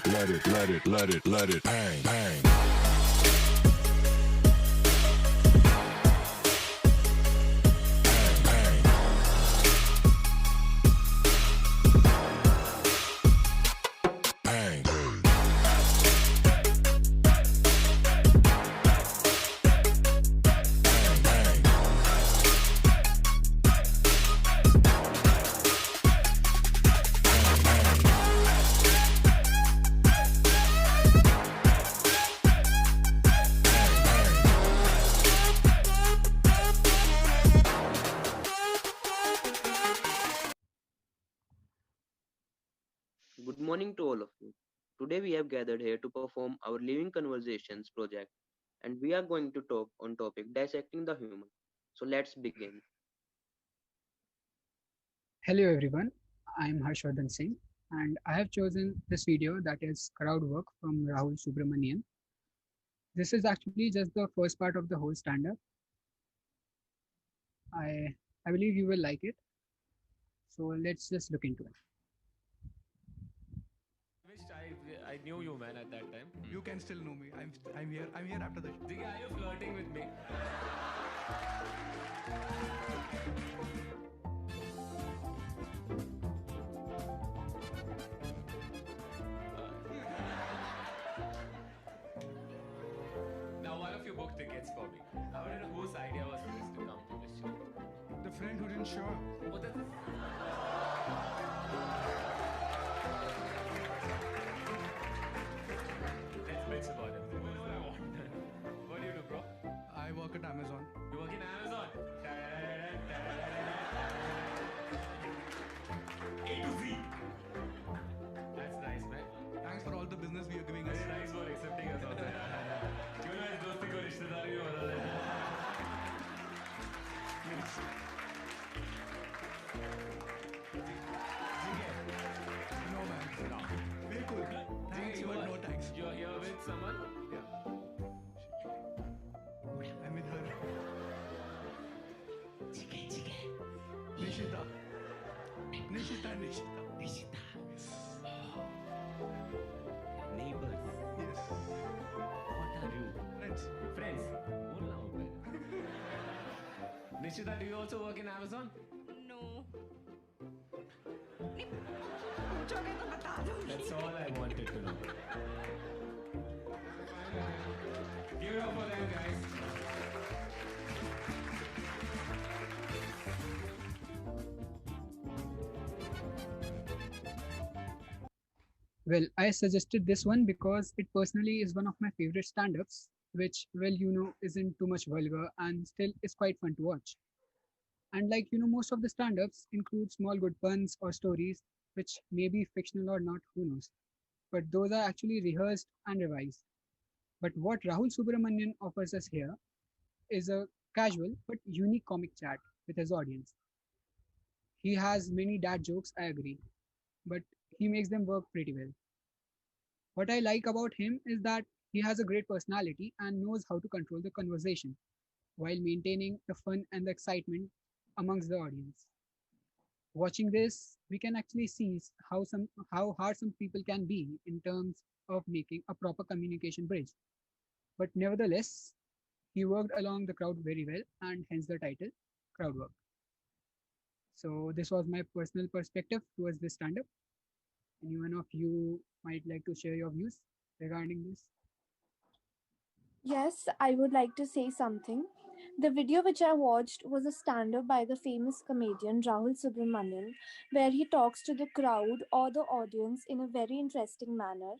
let it bang, bang. Good morning to all of you. Today we have gathered here to perform our Living Conversations project and we are going to talk on topic dissecting the human. So let's begin. Hello everyone, I am Harshvardhan Singh and I have chosen this video that is crowd work from Rahul Subramanian. This is actually just the first part of the whole stand-up. I I believe you will like it. So let's just look into it. Wished I knew you, man, at that time. You can still know me. I'm here after the show. Digga, are you flirting with me? Now, one of you booked tickets for me. I want to know whose idea was this to come to this show. The friend who didn't show up. What the? Let's bitch about it. What do I want? What do you do, bro? I work at Amazon. You work in Amazon? A to Z. That's nice, man. Thanks for all the business we are giving us. Very nice for accepting us also. क्यों ना इस दोस्ती को रिश्तेदारी में बदल दें? No man. No. Very cool. Thanks, You but are- no thanks. You're here with someone? Yeah. I'm with her. Nishita. Nishita. Neighbors. Yes. What are you? Friends. Friends. बोलना होगा. Nishita, do you also work in Amazon? No पूछोगे तो बता दूंगी That's all I wanted to know. Give it up for them, guys. Well, I suggested this one because it personally is one of my favorite stand-ups, which isn't too much vulgar and still is quite fun to watch. And most of the stand-ups include small good puns or stories which may be fictional or not, who knows. But those are actually rehearsed and revised. But what Rahul Subramanian offers us here is a casual but unique comic chat with his audience. He has many dad jokes, I agree, but he makes them work pretty well. What I like about him is that he has a great personality and knows how to control the conversation while maintaining the fun and the excitement amongst the audience. Watching this, we can actually see how hard some people can be in terms of making a proper communication bridge. But nevertheless, he worked along the crowd very well, and hence the title, crowd work. So this was my personal perspective towards this stand-up. Anyone of you might like to share your views regarding this? Yes, I would like to say something. The video which I watched was a stand up by the famous comedian Rahul Subramanian, where he talks to the crowd or the audience in a very interesting manner.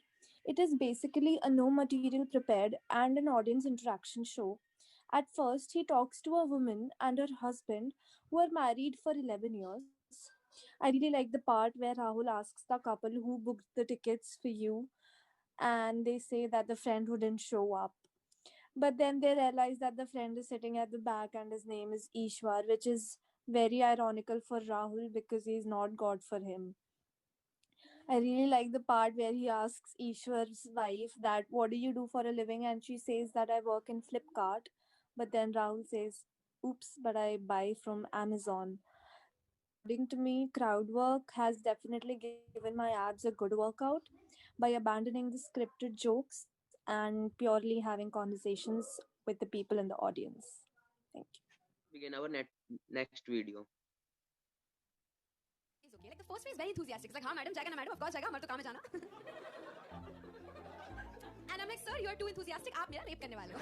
It is basically a no material prepared and an audience interaction show. At first, he talks to a woman and her husband who are married for 11 years. I really like the part where Rahul asks the couple who booked the tickets for you, and they say that the friend who didn't show up, but then they realize that the friend is sitting at the back and his name is Ishwar, which is very ironical for Rahul because he's not God for him. I really like the part where he asks Ishwar's wife that what do you do for a living, and she says that I work in Flipkart, but then Rahul says, oops, but I buy from Amazon. According to me, crowd work has definitely given my abs a good workout by abandoning the scripted jokes and purely having conversations with the people in the audience. Thank you. Begin our next video. Is okay. Like the first way is very enthusiastic. It's like, हाँ madam, जाएगा ना madam, of course जाएगा, हमारे तो काम है जाना. And I'm like, sir, you're too enthusiastic. आप मेरा rape करने वाले हो.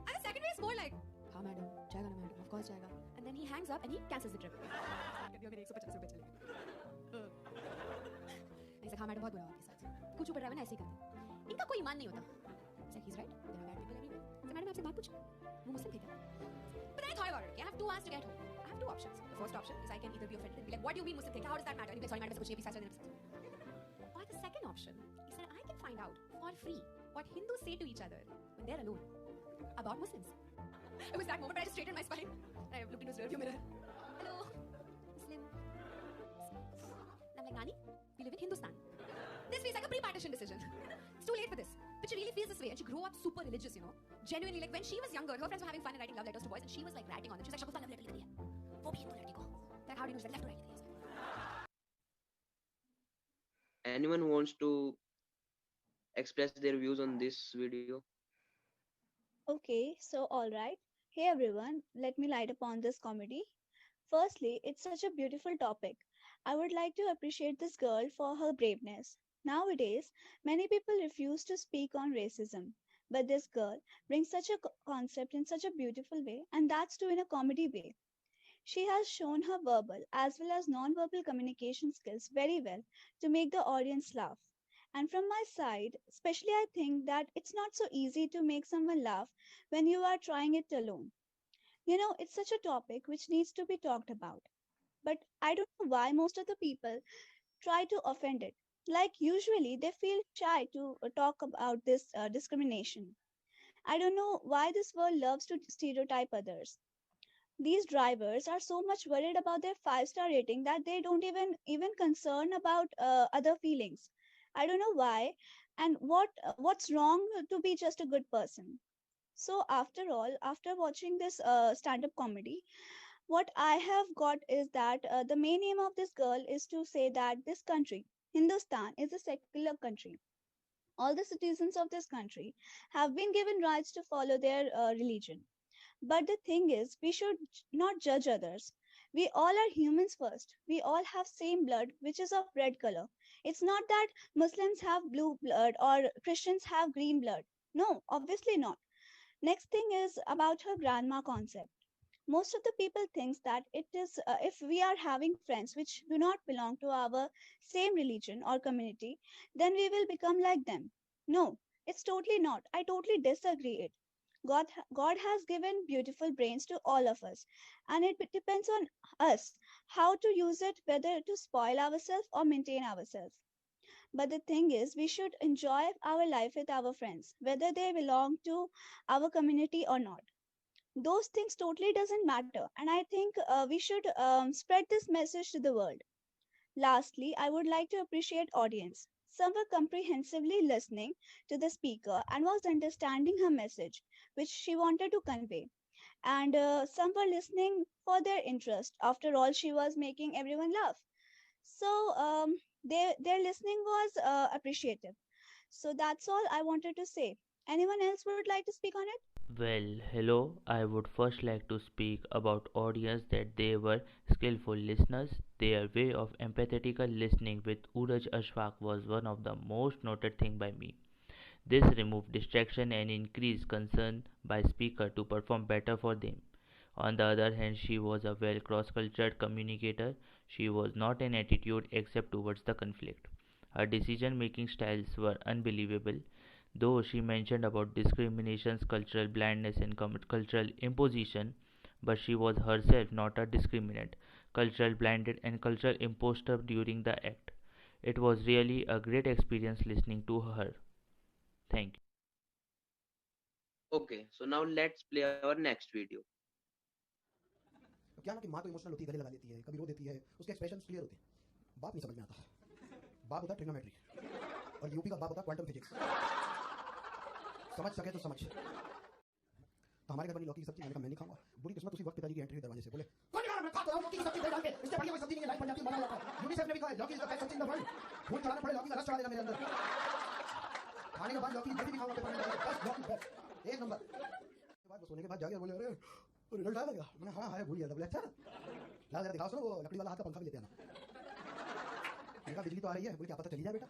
And the second way is more like, हाँ madam, जाएगा ना madam, of course जाएगा. And then he hangs up and he cancels the trip. कहती हो कि 150 रुपए चले. He's like, हाँ madam, बहुत बुरा हुआ आपके साथ. कुछ ऊपर ड्राइवर ने ऐसे ही कर दिया. इनका कोई ईमान नहीं होता. He's like, he's right. There are bad people everywhere. So madam, मैं आपसे बात पूछूं? वो मुस्लिम थे क्या? But then I thought about it. Okay? I have 2 hours to get home. I have 2 options. The first option is I can either be offended and be like, what do you mean Muslim thing? How does that matter? And he'll be like, sorry madam, कुछ नहीं, please faster. Or the second option is that I can find out for free what Hindus say to each other when they're alone about Muslims. It was that moment where I just straightened my spine. I looked into his rearview mirror. Hello, Muslim. And I'm like, Nani, we live in Hindustan. This feels like a pre-partition decision. It's too late for this. But she really feels this way, and she grew up super religious, you know. Genuinely, like when she was younger, her friends were having fun and writing love letters to boys, and she was like ratting on them. She was like, Shagufa love letter लिख रही है. वो भी हिंदू लड़की को. Like, how do you know? She's like, left to right लिख रही है. Anyone wants to express their views on this video? Okay, so alright. Hey everyone, let me light upon this comedy. Firstly, it's such a beautiful topic. I would like to appreciate this girl for her braveness. Nowadays, many people refuse to speak on racism. But this girl brings such a concept in such a beautiful way, and that's too in a comedy way. She has shown her verbal as well as non-verbal communication skills very well to make the audience laugh. And from my side, especially I think that it's not so easy to make someone laugh when you are trying it alone. You know, it's such a topic which needs to be talked about. But I don't know why most of the people try to offend it. Like usually they feel shy to talk about this discrimination. I don't know why this world loves to stereotype others. These drivers are so much worried about their 5-star rating that they don't even concern about other feelings. I don't know why and what's wrong to be just a good person. So after all, after watching this stand-up comedy, what I have got is that the main aim of this girl is to say that this country, Hindustan, is a secular country. All the citizens of this country have been given rights to follow their religion. But the thing is, we should not judge others. We all are humans first. We all have same blood, which is of red color. It's not that Muslims have blue blood or Christians have green blood. No, obviously not. Next thing is about her grandma concept. Most of the people thinks that it is if we are having friends which do not belong to our same religion or community, then we will become like them. No, it's totally not. I totally disagree it. God has given beautiful brains to all of us, and it depends on us how to use it, whether to spoil ourselves or maintain ourselves. But the thing is, we should enjoy our life with our friends, whether they belong to our community or not. Those things totally doesn't matter, and I think we should spread this message to the world. Lastly, I would like to appreciate audience. Some were comprehensively listening to the speaker and was understanding her message, which she wanted to convey. And some were listening for their interest. After all, she was making everyone laugh. So their listening was appreciative. So that's all I wanted to say. Anyone else would like to speak on it? Well, hello. I would first like to speak about audience that they were skillful listeners. Their way of empathetical listening with Uraj Ashfaq was one of the most noted thing by me. This removed distraction and increased concern by speaker to perform better for them. On the other hand, she was a well cross-cultured communicator. She was not an attitude except towards the conflict. Her decision-making styles were unbelievable. Though she mentioned about discriminations, cultural blindness, and cultural imposition, but she was herself not a discriminant, cultural blinded, and cultural imposter during the act. It was really a great experience listening to her. Thank you. Okay, so now let's play our next video. क्या ना कि माँ तो emotional होती है, गले लगा लेती है, कभी रो देती है, उसके एक्सप्रेशंस क्लियर होते हैं. बाप नहीं समझ में आता. बाप होता है ट्रिग्नोमेट्री और यूपी का बाप होता है क्वांटम फिजिक्स. समझ सके तो समझ. तो हमारे घर बनी लौकी की सब्जी, मैंने कहा मैं नहीं खाऊंगा। बुरी किस्मत उसी वक्त पिताजी की एंट्री दरवाजे से, बोले कौन खा रहा है? मैं खाता हूं लौकी की सब्जी दे डाल के, इससे बढ़िया कोई सब्जी नहीं है, लाइफ बन जाती है, मजा आ जाता है। यूनिसेफ ने भी कहा है लौकी इज द बेस्ट सब्जी इन द वर्ल्ड। खून चढ़ाना पड़े लौकी का रस चढ़ा देना मेरे अंदर। खाने के बाद लौकी की सब्जी भी खाऊंगा पेपर में, बस लौकी बेस्ट एक नंबर। के बाद वो सोने के बाद जाके बोले अरे रिजल्ट आया क्या? मैंने हाँ भूल गया था। बोले अच्छा ला जरा दिखाओ, सुनो वो लकड़ी वाला हाथ का पंखा भी लेते आना। मैंने कहा बिजली तो आ रही है, बोले क्या पता चली जाए बेटा,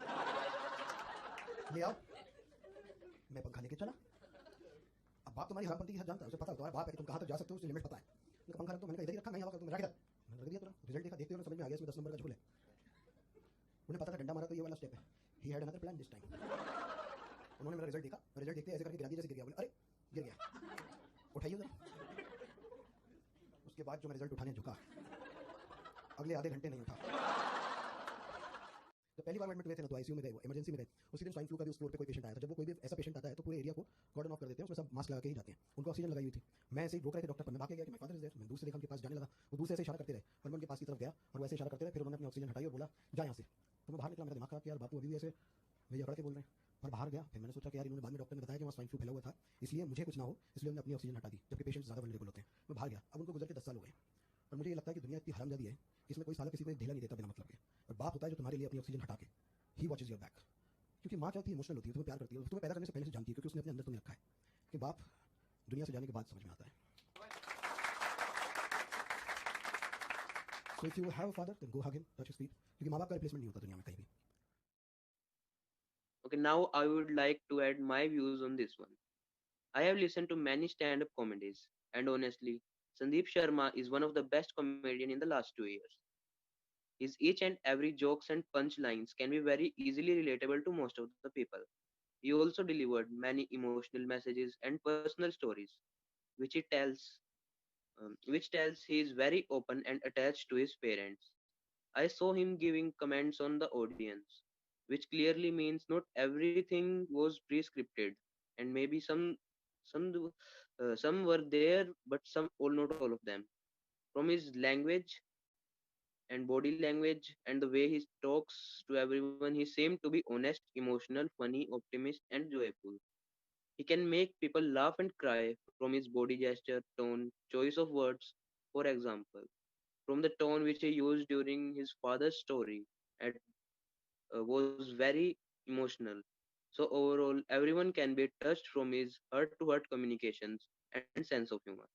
ले आओ। मैं पंखा लेके चला। अब बाप तुम्हारी हरामपंती की हद जानता है, उसे पता है तुम्हारा बाप है कि तुम कहाँ तक जा सकते हो, उससे लिमिट पता है। उनका पंखा रख दो, मैंने कहा इधर ही रखा, नहीं हवा कर दूं, रख इधर। मैंने रख दिया तुरंत, रिजल्ट देखा, देखते हुए समझ में आ गया इसमें 10 नंबर का झोल है। उन्हें पता था डंडा मारा तो ये वाला स्टेप है। He had another plan this time. उन्होंने मेरा रिजल्ट देखा, रिजल्ट देखते ऐसे करके गिरा दिया जैसे गिर गया। बोले अरे गिर गया, उठाइए जरा। उसके बाद जो मैं रिजल्ट उठाने झुका, अगले आधे घंटे नहीं उठा। जब पहली बार एडमिट हुए थे ना तो आईसीयू में गए, इमरजेंसी में गए, उसी दिन स्वाइन फ्लू का भी उस फ्लोर पे कोई पेशेंट आया था। जब वो कोई भी ऐसा पेशेंट आता है तो पूरे एरिया को कॉर्डन ऑफ कर देते हैं, उसमें सब मास्क लगा के ही जाते हैं। उनको ऑक्सीजन लगाई हुई थी। मैं ऐसे ही रोक रहे थे डॉक्टर पर, मैं भाग के गया कि माय फादर इज देयर। मैं दूर से देखा उनके पास जाने लगा, वो दूर से ऐसे इशारा करते रहे और मैं उनके पास की तरफ गया और वैसे इशारा करते रहे। फिर उन्होंने अपनी ऑक्सीजन हटाई और बोला जा यहाँ से। तो मैं बाहर निकला, मेरा दिमाग खराब किया यार, बापू अभी भी ऐसे भैया अकड़ के बोल रहे हैं। और बाहर गया, फिर मैंने सोचा कि यार इन्होंने बाद में डॉक्टर ने बताया कि वहाँ स्वाइन फ्लू फैला हुआ था, इसलिए मुझे कुछ ना हो, इसलिए उन्होंने अपनी ऑक्सीजन हटा दी, जबकि पेशेंट्स ज़्यादा वल्नरेबल होते हैं। मैं बाहर गया, अब उनको गुजर के 10 साल हो गए और मुझे ये लगता है कि दुनिया इतनी हरामजादी है कि इसमें कोई साला किसी को ढीला नहीं देता बिना मतलब के। और बाप होता है जो तुम्हारे लिए अपनी ऑक्सीजन हटा के ही वॉचेज योर बैक। क्योंकि माँ क्या होती है, इमोशनल होती है, तुम्हें प्यार करती है, तुम्हें पैदा करने से पहले से जानती है, क्योंकि उसने अपने अंदर तुम्हें रखा है। कि बाप दुनिया से जाने के बाद समझ में आता है। So if you have a father, then go hug him, touch his feet. क्योंकि माँ बाप का रिप्लेसमेंट नहीं होता दुनिया में कहीं भी। Okay, now I would like to add my views on this one. I have listened to many stand-up comedies, and honestly, Sandeep Sharma is one of the best comedian in the last 2 years. His each and every jokes and punchlines can be very easily relatable to most of the people. He also delivered many emotional messages and personal stories, which he tells, which tells he is very open and attached to his parents. I saw him giving comments on the audience, which clearly means not everything was pre-scripted, and maybe some were there, but some all not all of them. From his language and body language and the way he talks to everyone, he seemed to be honest, emotional, funny, optimist, and joyful. He can make people laugh and cry from his body gesture, tone, choice of words. For example, from the tone which he used during his father's story at, was very emotional. So overall, everyone can be touched from his heart-to-heart communications and sense of humor.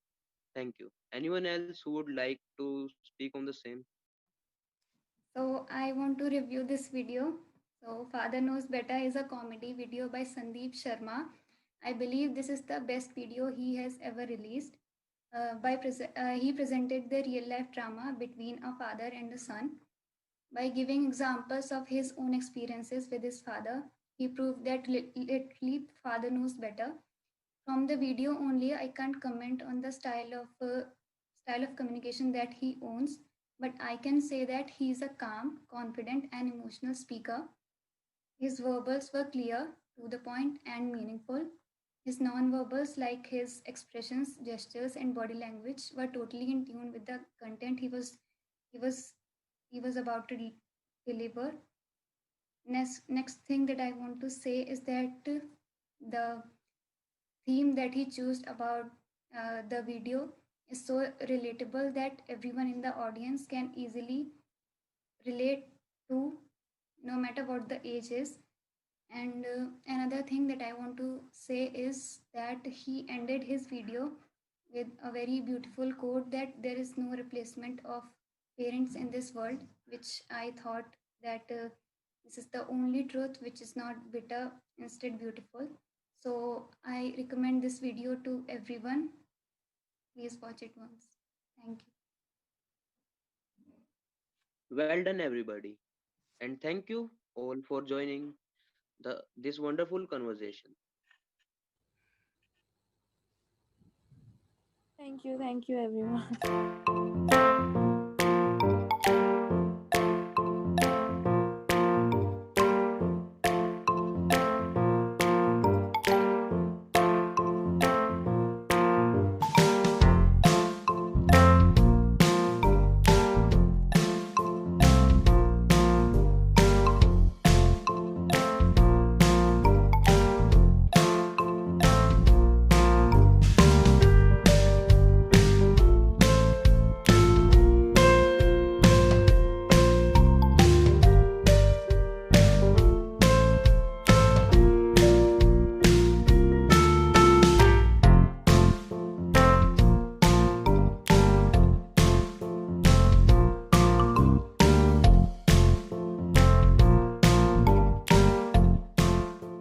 Thank you. Anyone else who would like to speak on the same? So I want to review this video. So Father Knows Better is a comedy video by Sandeep Sharma. I believe this is the best video he has ever released. He presented the real life drama between a father and a son. By giving examples of his own experiences with his father, he proved that literally father knows better. From the video only, I can't comment on the style of communication that he owns, but I can say that he is a calm, confident, and emotional speaker. His verbals were clear, to the point, and meaningful. His non-verbals, like his expressions, gestures, and body language, were totally in tune with the content he was he was about to deliver. Next thing that I want to say is that the theme that he chose about the video is so relatable that everyone in the audience can easily relate to, no matter what the age is. And another thing that I want to say is that he ended his video with a very beautiful quote that there is no replacement of parents in this world, which I thought that this is the only truth which is not bitter, instead beautiful. So I recommend this video to everyone. Please watch it once. Thank you. Well done, everybody, and thank you all for joining this wonderful conversation. Thank you everyone.